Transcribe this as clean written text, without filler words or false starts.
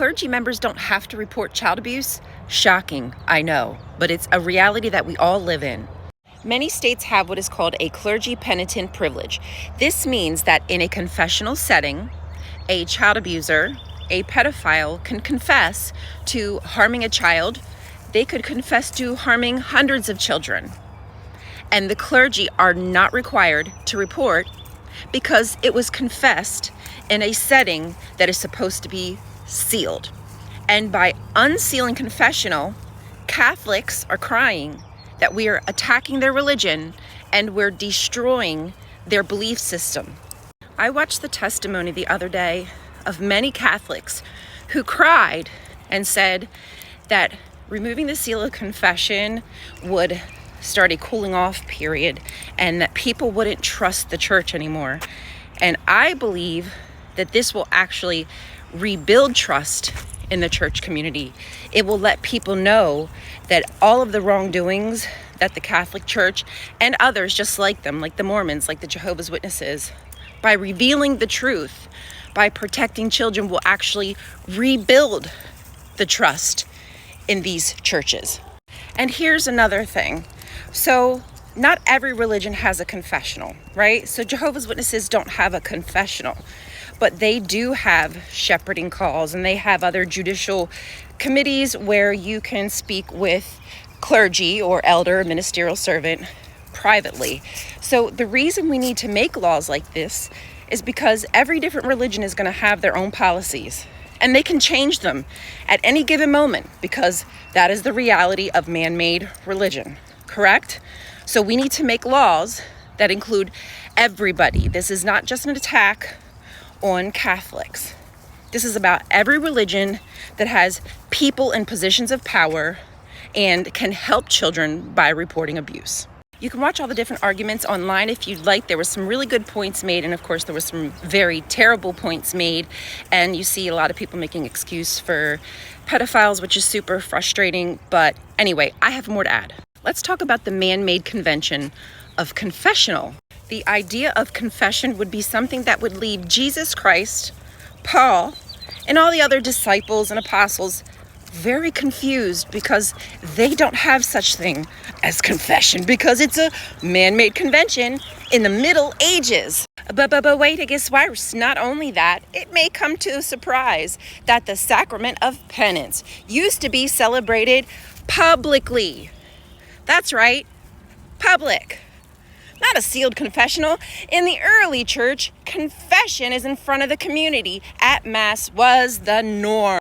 clergy members don't have to report child abuse? Shocking, I know, but it's a reality that we all live in. Many states have what is called a clergy penitent privilege. This means that in a confessional setting, a child abuser, a pedophile can confess to harming a child. They could confess to harming hundreds of children. And the clergy are not required to report because it was confessed in a setting that is supposed to be sealed. And by unsealing confessional, Catholics are crying that we are attacking their religion and we're destroying their belief system. I watched the testimony the other day of many Catholics who cried and said that removing the seal of confession would start a cooling off period and that people wouldn't trust the church anymore. And I believe that this will actually rebuild trust in the church community. It will let people know that all of the wrongdoings that the Catholic Church and others just like them, like the Mormons, like the Jehovah's Witnesses, by revealing the truth, by protecting children, will actually rebuild the trust in these churches. And here's another thing. So not every religion has a confessional, right? So Jehovah's Witnesses don't have a confessional, but they do have shepherding calls and they have other judicial committees where you can speak with clergy or elder, ministerial servant privately. So the reason we need to make laws like this is because every different religion is going to have their own policies and they can change them at any given moment because that is the reality of man-made religion, correct? So we need to make laws that include everybody. This is not just an attack on Catholics. This is about every religion that has people in positions of power and can help children by reporting abuse. You can watch all the different arguments online if you'd like. There were some really good points made, and of course there were some very terrible points made, and you see a lot of people making excuse for pedophiles, which is super frustrating. But anyway, I have more to add. Let's talk about the man-made convention of confessional. The idea of confession would be something that would leave Jesus Christ, Paul, and all the other disciples and apostles very confused because they don't have such thing as confession because it's a man-made convention in the Middle Ages. But wait, it gets worse. Not only that, it may come to a surprise that the sacrament of penance used to be celebrated publicly. That's right, public. Not a sealed confessional. In the early church, confession is in front of the community. At Mass was the norm.